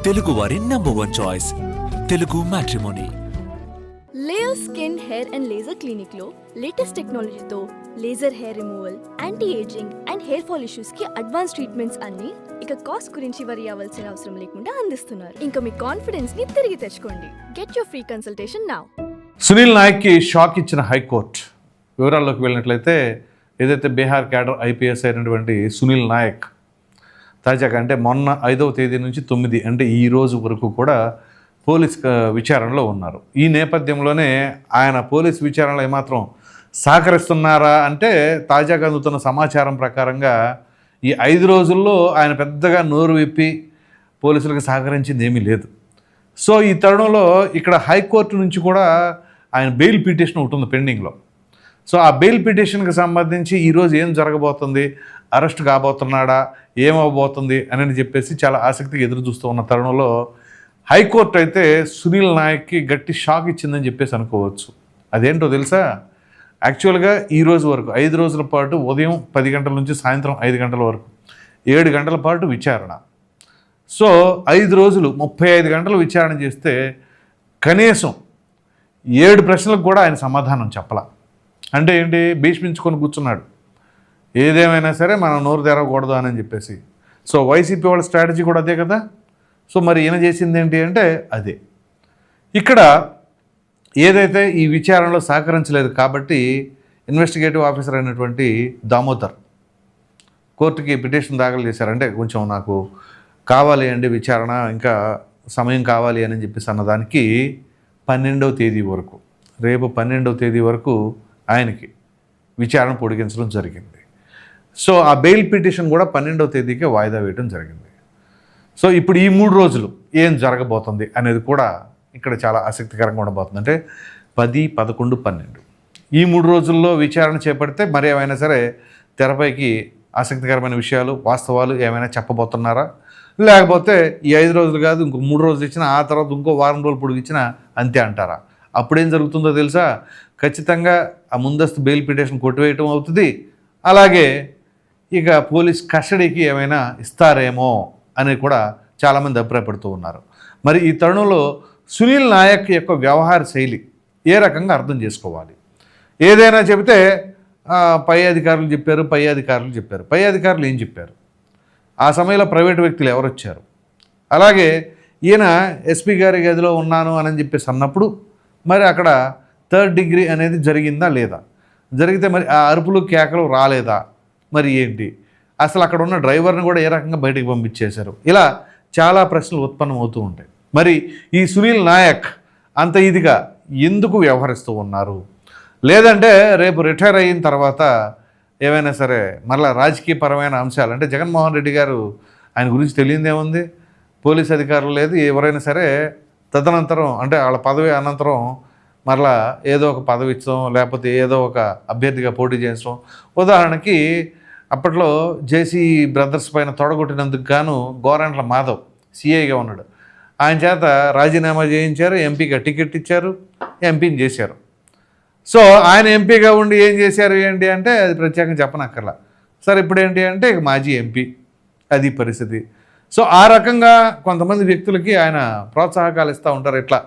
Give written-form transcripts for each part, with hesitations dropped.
తెలుగు వారి #1 choice Telugu matrimony. Layer skin hair and laser clinic లో latest టెక్నాలజీతో laser hair removal, anti ageing and hair fall issues కి advance treatments అన్ని ఇక cost గురించి వరి అవ్వాల్సిన అవసరం లేకుండా అందిస్తున్నారు. ఇంకా మీ కాన్ఫిడెన్స్ ని తిరిగి తెచ్చుకోండి. Get your free consultation now. Sunil నాయక్కి షాక్ ఇచ్చిన హైకోర్టు. వివరాల్లోకి వెళ్ళినట్లయితే ఏదైతే బీహార్ క్యాడర్ ఐపీఎస్ అయినటువంటి సునీల్ నాయక్ తాజాగా అంటే మొన్న 5వ తేదీ నుంచి 9 అంటే ఈ రోజు వరకు కూడా పోలీస్ విచారణలో ఉన్నారు. ఈ నేపథ్యంలోనే ఆయన పోలీస్ విచారణలో ఏమాత్రం సహకరిస్తున్నారా అంటే తాజాగా అందుతున్న సమాచారం ప్రకారంగా ఈ 5 రోజుల్లో ఆయన పెద్దగా నోరు విప్పి పోలీసులకు సహకరించింది ఏమీ లేదు. సో ఈ తరుణంలో ఇక్కడ హైకోర్టు నుంచి కూడా ఆయన బెయిల్ పిటిషన్ ఒకటి ఉంది పెండింగ్లో. సో ఆ బెయిల్ పిటిషన్కి సంబంధించి ఈరోజు ఏం జరగబోతుంది, అరెస్ట్ కాబోతున్నాడా, ఏమవబోతుంది అని చెప్పేసి చాలా ఆసక్తిగా ఎదురు చూస్తూ ఉన్న తరుణంలో హైకోర్టు అయితే సునీల్ నాయక్కి గట్టి షాక్ ఇచ్చిందని చెప్పేసి అనుకోవచ్చు. అదేంటో తెలుసా, యాక్చువల్గా ఈ రోజు వరకు 5 రోజుల పాటు ఉదయం 10 గంటల నుంచి సాయంత్రం 5 గంటల వరకు 7 గంటల పాటు విచారణ. సో 5 రోజులు 35 గంటలు విచారణ చేస్తే కనీసం 7 ప్రశ్నలకు కూడా ఆయన సమాధానం చెప్పలా. అంటే ఏంటి, భీష్మించుకొని కూర్చున్నాడు. ఏదేమైనా సరే మనం నోరు తెరవకూడదు అని చెప్పేసి. సో వైసీపీ వాళ్ళ స్ట్రాటజీ కూడా అదే కదా. సో మరి ఈయన చేసింది ఏంటి అంటే అదే. ఇక్కడ ఏదైతే ఈ విచారణలో సహకరించలేదు కాబట్టి ఇన్వెస్టిగేటివ్ ఆఫీసర్ అయినటువంటి దామోదర్ కోర్టుకి పిటిషన్ దాఖలు చేశారంటే కొంచెం నాకు కావాలి అండి విచారణ, ఇంకా సమయం కావాలి అని చెప్పేసి అన్నదానికి 12వ తేదీ వరకు, రేపు 12వ తేదీ వరకు ఆయనకి విచారణ పొడిగించడం జరిగింది. సో ఆ బెయిల్ పిటిషన్ కూడా 12వ తేదీకే వాయిదా వేయడం జరిగింది. సో ఇప్పుడు ఈ 3 రోజులు ఏం జరగబోతుంది అనేది కూడా ఇక్కడ చాలా ఆసక్తికరంగా ఉండబోతుంది. అంటే 10, 11, 12 ఈ 3 రోజుల్లో విచారణ చేపడితే మరి ఏమైనా సరే తెరపైకి ఆసక్తికరమైన విషయాలు, వాస్తవాలు ఏమైనా చెప్పబోతున్నారా, లేకపోతే ఈ 5 రోజులు కాదు ఇంకో 3 రోజులు ఇచ్చినా ఆ తర్వాత ఇంకో వారం రోజులు పొడిగిచ్చినా అంతే అంటారా? అప్పుడేం జరుగుతుందో తెలుసా, ఖచ్చితంగా ఆ ముందస్తు బెయిల్ పిటిషన్ కొట్టివేయటం అవుతుంది. అలాగే ఇక పోలీస్ కస్టడీకి ఏమైనా ఇస్తారేమో అని కూడా చాలామంది అభిప్రాయపడుతూ ఉన్నారు. మరి ఈ తరుణంలో సునీల్ నాయక్ యొక్క వ్యవహార శైలి ఏ రకంగా అర్థం చేసుకోవాలి? ఏదైనా చెబితే పై అధికారులు చెప్పారు, పై అధికారులు ఏం చెప్పారు, ఆ సమయంలో ప్రైవేటు వ్యక్తులు ఎవరు వచ్చారు, అలాగే ఈయన ఎస్పీ గారి గదిలో ఉన్నాను అని చెప్పేసి అన్నప్పుడు మరి అక్కడ 3rd డిగ్రీ అనేది జరిగిందా లేదా, జరిగితే మరి ఆ అరుపులు కేకలు రాలేదా, మరి ఏంటి, అసలు అక్కడ ఉన్న డ్రైవర్ని కూడా ఏ రకంగా బయటకు పంపించేశారు, ఇలా చాలా ప్రశ్నలు ఉత్పన్నమవుతూ ఉంటాయి. మరి ఈ సునీల్ నాయక్ అంత ఇదిగా ఎందుకు వ్యవహరిస్తూ ఉన్నారు, లేదంటే రేపు రిటైర్ అయిన తర్వాత ఏమైనా సరే మరలా రాజకీయపరమైన అంశాలు అంటే జగన్మోహన్ రెడ్డి గారు ఆయన గురించి తెలియదేముంది, పోలీస్ అధికారులు లేదు ఎవరైనా సరే తదనంతరం అంటే వాళ్ళ పదవి అనంతరం మరలా ఏదో ఒక పదవి ఇచ్చడం, లేకపోతే ఏదో ఒక అభ్యర్థిగా పోటీ చేయించడం. ఉదాహరణకి అప్పట్లో జేసీ బ్రదర్స్ పైన తొడగొట్టినందుకు గాను గోరంట్ల మాధవ్ సిఐగా ఉన్నాడు, ఆయన చేత రాజీనామా చేయించారు, ఎంపీగా టికెట్ ఇచ్చారు, ఎంపీని చేశారు. సో ఆయన ఎంపీగా ఉండి ఏం చేశారు ఏంటి అంటే అది ప్రత్యేకంగా చెప్పనక్కర్లా. సరే ఇప్పుడు ఏంటి అంటే మాజీ ఎంపీ, అది పరిస్థితి. సో ఆ రకంగా కొంతమంది వ్యక్తులకి ఆయన ప్రోత్సాహకాలు ఇస్తూ ఉంటారు ఇట్లా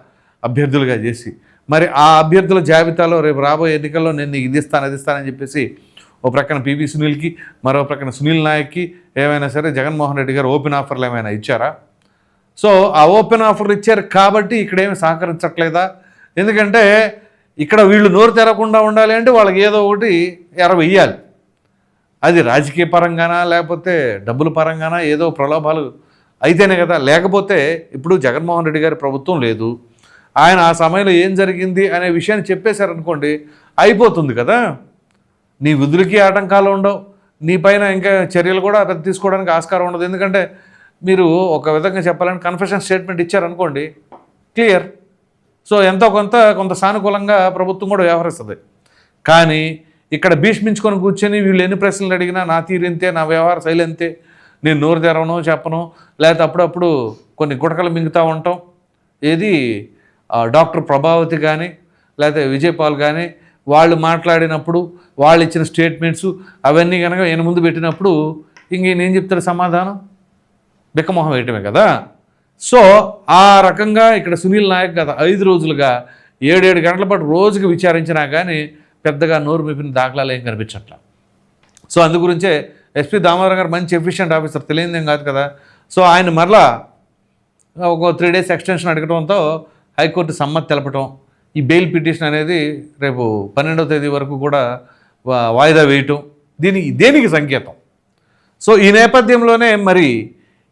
అభ్యర్థులుగా చేసి. మరి ఆ అభ్యర్థుల జాబితాలో రేపు రాబోయే ఎన్నికల్లో నేను ఇది ఇస్తాను అది ఇస్తానని చెప్పేసి ఓ ప్రక్కన పివి సునీల్కి, మరో ప్రక్కన సునీల్ నాయక్కి ఏమైనా సరే జగన్మోహన్ రెడ్డి గారు ఓపెన్ ఆఫర్లు ఏమైనా ఇచ్చారా? సో ఆ ఓపెన్ ఆఫర్లు ఇచ్చారు కాబట్టి ఇక్కడేమి సహకరించట్లేదా? ఎందుకంటే ఇక్కడ వీళ్ళు నోరు తెరకుండా ఉండాలి అంటే వాళ్ళకి ఏదో ఒకటి ఎరవేయాలి. అది రాజకీయ పరంగానా లేకపోతే డబ్బుల పరంగానా ఏదో ప్రలోభాలు అయితేనే కదా. లేకపోతే ఇప్పుడు జగన్మోహన్ రెడ్డి గారి ప్రభుత్వం లేదు, ఆయన ఆ సమయంలో ఏం జరిగింది అనే విషయాన్ని చెప్పేశారనుకోండి అయిపోతుంది కదా. నీ విధులకి ఆటంకాలు ఉండవు, నీ పైన ఇంకా చర్యలు కూడా పెద్ద తీసుకోవడానికి ఆస్కారం ఉండదు. ఎందుకంటే మీరు ఒక విధంగా చెప్పాలంటే కన్ఫెషన్ స్టేట్మెంట్ ఇచ్చారనుకోండి, క్లియర్. సో ఎంతో కొంత సానుకూలంగా ప్రభుత్వం కూడా వ్యవహరిస్తుంది. కానీ ఇక్కడ భీష్మించుకొని కూర్చొని వీళ్ళు ఎన్ని ప్రశ్నలు అడిగినా నా తీరు ఇంతే, నా వ్యవహార శైలి అంతే, నేను నోరు తెరవను చెప్పను, లేకపోతే అప్పుడప్పుడు కొన్ని గుటకలు మింగుతూ ఉంటాం. ఏది డాక్టర్ ప్రభావతి కానీ లేకపోతే విజయపాల్ కానీ వాళ్ళు మాట్లాడినప్పుడు వాళ్ళు ఇచ్చిన స్టేట్మెంట్స్ అవన్నీ కనుక ఈయన ముందు పెట్టినప్పుడు ఇంకేం చెప్తారు సమాధానం? బిక్కమొహం వేయటమే కదా. సో ఆ రకంగా ఇక్కడ సునీల్ నాయక్ గత 5 రోజులుగా 7 గంటల పాటు రోజుకి విచారించినా కానీ పెద్దగా నోరు మెప్పిన దాఖలాలు ఏం కనిపించట్లా. సో అందుగురించే ఎస్పీ దామోదరం గారు మంచి ఎఫిషియెంట్ ఆఫీసర్, తెలియదేం కాదు కదా. సో ఆయన మరలా ఒక 3 days ఎక్స్టెన్షన్ అడగడంతో హైకోర్టు సమ్మతి తెలపటం, ఈ బెయిల్ పిటిషన్ అనేది రేపు 12వ తేదీ వరకు కూడా వాయిదా వేయటం దేనికి సంకేతం. సో ఈ నేపథ్యంలోనే మరి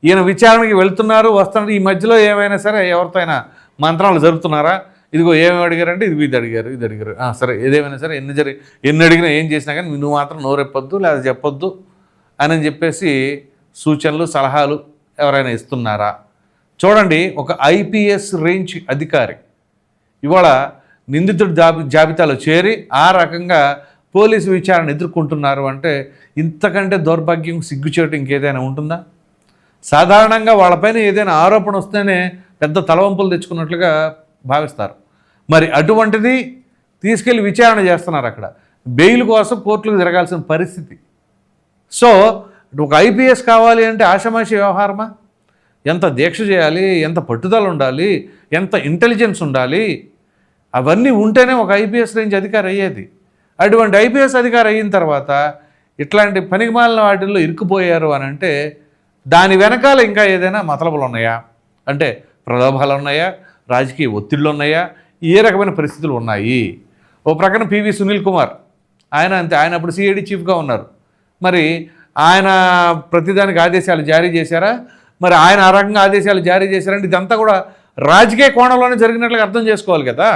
ఈయన విచారణకి వెళ్తున్నారు, వస్తున్నారు. ఈ మధ్యలో ఏమైనా సరే ఎవరితో అయినా మంత్రాలు జరుపుతున్నారా? ఇదిగో ఏమేమి అడిగారంటే ఇది అడిగారు. సరే ఏదేమైనా సరే ఎన్ని అడిగినా ఏం చేసినా కానీ నువ్వు మాత్రం నోరెప్పొద్దు లేదా చెప్పొద్దు అని చెప్పేసి సూచనలు సలహాలు ఎవరైనా ఇస్తున్నారా? చూడండి, ఒక ఐపీఎస్ రేంజ్ అధికారి ఇవాళ నిందితుడి జాబితాలో చేరి ఆ రకంగా పోలీసు విచారణ ఎదుర్కొంటున్నారు అంటే ఇంతకంటే దౌర్భాగ్యం, సిగ్గుచేటు ఇంకేదైనా ఉంటుందా? సాధారణంగా వాళ్ళపైన ఏదైనా ఆరోపణ వస్తేనే పెద్ద తలవంపులు తెచ్చుకున్నట్లుగా భావిస్తారు. మరి అటువంటిది తీసుకెళ్ళి విచారణ చేస్తున్నారు. అక్కడ బెయిల్ కోసం కోర్టులకు తిరగాల్సిన పరిస్థితి. సో ఒక ఐపీఎస్ కావాలి అంటే ఆషామాషి వ్యవహారమా? ఎంత దీక్ష చేయాలి, ఎంత పట్టుదల ఉండాలి, ఎంత ఇంటెలిజెన్స్ ఉండాలి, అవన్నీ ఉంటేనే ఒక ఐపీఎస్ రేంజ్ అధికారి అయ్యేది. అటువంటి ఐపీఎస్ అధికారి అయిన తర్వాత ఇట్లాంటి పనికిమాలిన వాటిల్లో ఇరుక్కుపోయారు అని అంటే దాని వెనకాల ఇంకా ఏదైనా మతలబులు ఉన్నాయా, అంటే ప్రలోభాలు ఉన్నాయా, రాజకీయ ఒత్తిళ్ళు ఉన్నాయా, ఏ రకమైన పరిస్థితులు ఉన్నాయి? ఓ ప్రక్కన పివి సునీల్ కుమార్ ఆయన అంతే, ఆయన అప్పుడు సిఐడి చీఫ్గా ఉన్నారు. మరి ఆయన ప్రతిదానికి ఆదేశాలు జారీ చేశారా? మరి ఆయన ఆ రకంగా ఆదేశాలు జారీ చేశారంటే ఇదంతా కూడా రాజకీయ కోణంలోనే జరిగినట్లుగా అర్థం చేసుకోవాలి కదా.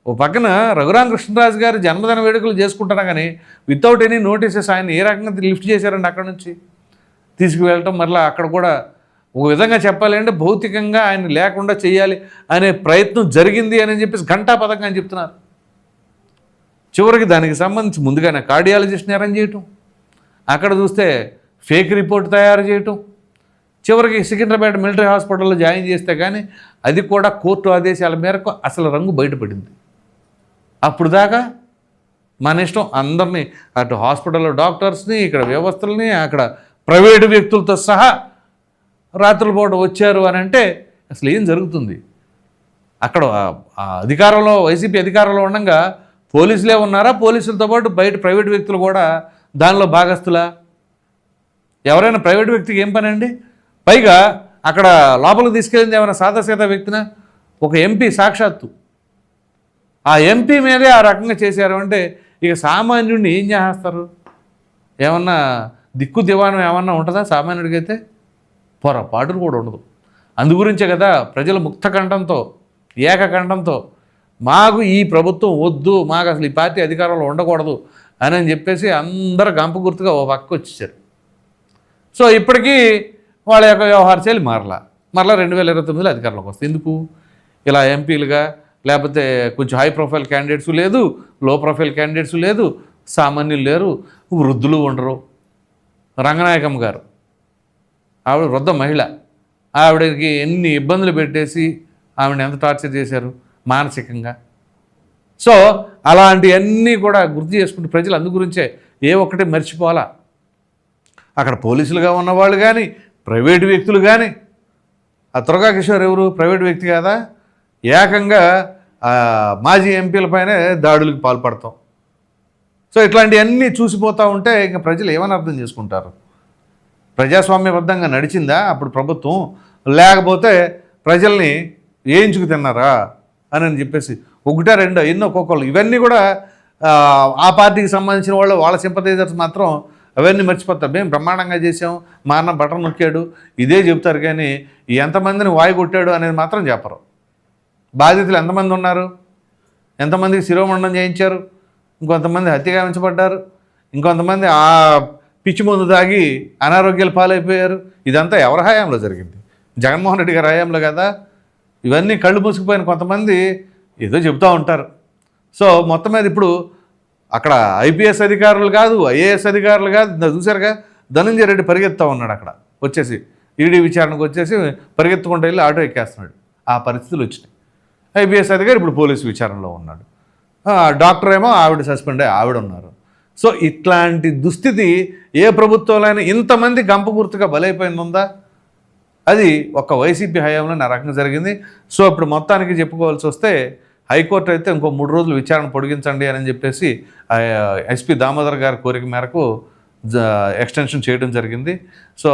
ఓ పక్కన రఘురామకృష్ణరాజు గారు జన్మదిన వేడుకలు చేసుకుంటున్నా కానీ వితౌట్ ఎనీ నోటీసెస్ ఆయన ఏ రకంగా లిఫ్ట్ చేశారండి అక్కడ నుంచి తీసుకువెళ్ళటం. మరలా అక్కడ కూడా ఒక విధంగా చెప్పాలి అంటే భౌతికంగా ఆయన లేకుండా చేయాలి అనే ప్రయత్నం జరిగింది అని చెప్పేసి ఘంటాపథంగా అని చెప్తున్నారు. చివరికి దానికి సంబంధించి ముందుగానే కార్డియాలజిస్ట్ని అరేంజ్ చేయటం, అక్కడ చూస్తే ఫేక్ రిపోర్ట్ తయారు చేయటం, చివరికి సికింద్రాబాద్ మిలిటరీ హాస్పిటల్లో జాయిన్ చేస్తే కానీ అది కూడా కోర్టు ఆదేశాల మేరకు అసలు రంగు బయటపడింది. అప్పుడు దాకా మన ఇష్టం అందరినీ, అటు హాస్పిటల్లో డాక్టర్స్ని, ఇక్కడ వ్యవస్థలని, అక్కడ ప్రైవేటు వ్యక్తులతో సహా రాత్రుల పూట వచ్చారు అని అంటే అసలు ఏం జరుగుతుంది? అక్కడ అధికారంలో వైసీపీ అధికారంలో ఉండగా పోలీసులే ఉన్నారా? పోలీసులతో పాటు బయట ప్రైవేటు వ్యక్తులు కూడా దానిలో భాగస్తులా? ఎవరైనా ప్రైవేటు వ్యక్తికి ఏం పని అండి? పైగా అక్కడ లోపలికి తీసుకెళ్ళింది ఏమైనా సాదాసీదా వ్యక్తినా? ఒక ఎంపీ సాక్షాత్తు. ఆ ఎంపీ మీదే ఆ రకంగా చేశారు అంటే ఇక సామాన్యుడిని ఏం చేస్తారు? ఏమన్నా దిక్కు దివానం ఏమన్నా ఉంటుందా సామాన్యుడికైతే? పొరపాటులు కూడా ఉండదు. అందుగురించే కదా ప్రజలు ముక్తకంఠంతో, ఏకకంఠంతో మాకు ఈ ప్రభుత్వం వద్దు, మాకు అసలు ఈ పార్టీ అధికారంలో ఉండకూడదు అని చెప్పేసి అందరూ గంప గుర్తుగా ఓ పక్క వచ్చేసారు. సో ఇప్పటికీ వాళ్ళ యొక్క వ్యవహార శైలి మరలా 2029లో అధికారంలోకి వస్తుంది. ఎందుకు? ఇలా ఎంపీలుగా లేకపోతే కొంచెం హై ప్రొఫైల్ క్యాండిడేట్స్ లేదు, లో ప్రొఫైల్ క్యాండిడేట్స్ లేదు, సామాన్యులు లేరు, వృద్ధులు ఉండరు. రంగనాయకమ్మ గారు ఆవిడ వృద్ధ మహిళ, ఆవిడకి ఎన్ని ఇబ్బందులు పెట్టేసి ఆవిడని ఎంత టార్చర్ చేశారు మానసికంగా. సో అలాంటివన్నీ కూడా గుర్తు చేసుకుంటే ప్రజలు అందు గురించే ఏ ఒక్కటి మర్చిపోవాలా. అక్కడ పోలీసులుగా ఉన్నవాళ్ళు కానీ ప్రైవేటు వ్యక్తులు కానీ, ఆ తురగా కిషోర్ ఎవరు ప్రైవేటు వ్యక్తి కాదా? ఏకంగా మాజీ ఎంపీలపైనే దాడులకు పాల్పడతాం. సో ఇట్లాంటివన్నీ చూసిపోతూ ఉంటే ఇంకా ప్రజలు ఏమని అర్థం చేసుకుంటారు? ప్రజాస్వామ్యబద్ధంగా నడిచిందా అప్పుడు ప్రభుత్వం, లేకపోతే ప్రజల్ని వేయించుకు తిన్నారా అని చెప్పేసి ఒకటా రెండో ఎన్నో ఒక్కొక్కళ్ళు ఇవన్నీ కూడా ఆ పార్టీకి సంబంధించిన వాళ్ళు, వాళ్ళ సింపథైజర్స్ మాత్రం అవన్నీ మర్చిపోతారు. మేము బ్రహ్మాండంగా చేసాం, మా అన్న బటన్ నొక్కాడు, ఇదే చెబుతారు కానీ ఎంతమందిని వాయి కొట్టాడు అనేది మాత్రం చెప్పరు. బాధితులు ఎంతమంది ఉన్నారు, ఎంతమందికి శిరోమండనం చేయించారు, ఇంకొంతమంది హత్యగావించబడ్డారు, ఇంకొంతమంది ఆ పిచ్చి మందు తాగి అనారోగ్యాలు పాలైపోయారు. ఇదంతా ఎవరి హయాంలో జరిగింది? జగన్మోహన్ రెడ్డి గారి హయాంలో కదా. ఇవన్నీ కళ్ళు మూసుకుపోయిన కొంతమంది ఏదో చెబుతూ ఉంటారు. సో మొత్తం మీద ఇప్పుడు అక్కడ ఐపీఎస్ అధికారులు కాదు, ఐఏఎస్ అధికారులు కాదు, చూసారుగా ధనంజయ రెడ్డి పరిగెత్తా ఉన్నాడు. అక్కడ వచ్చేసి ఈడీ విచారణకు వచ్చేసి పరిగెత్తుకుంటూ వెళ్ళి ఆటో ఎక్కేస్తున్నాడు. ఆ పరిస్థితులు వచ్చినాయి. ఐపీఎస్ అధికారి ఇప్పుడు పోలీసు విచారణలో ఉన్నాడు. డాక్టర్ ఏమో ఆవిడ సస్పెండ్ అయ్యి ఆవిడ ఉన్నారు. సో ఇట్లాంటి దుస్థితి ఏ ప్రభుత్వంలో ఇంతమంది గంప గుర్తుగా బలైపోయింది ఉందా? అది ఒక వైసీపీ హయాంలో ఆ రకంగా జరిగింది. సో ఇప్పుడు మొత్తానికి చెప్పుకోవాల్సి వస్తే హైకోర్టు అయితే ఇంకో 3 రోజులు విచారణ పొడిగించండి అని చెప్పేసి ఎస్పీ దామోదర్ గారి కోరిక మేరకు ఎక్స్టెన్షన్ చేయడం జరిగింది. సో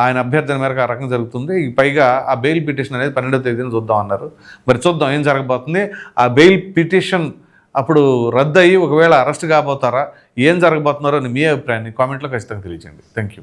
ఆయన అభ్యర్థన మేరకు ఆ రకంగా జరుగుతుంది. పైగా ఆ బెయిల్ పిటిషన్ అనేది 12వ తేదీన చూద్దాం అన్నారు. మరి చూద్దాం ఏం జరగబోతుంది. ఆ బెయిల్ పిటిషన్ అప్పుడు రద్దు అయ్యి ఒకవేళ అరెస్ట్ కాబోతారా, ఏం జరగబోతున్నారో అని మీ అభిప్రాయాన్ని కామెంట్లో ఖచ్చితంగా తెలియజేయండి. Thank you.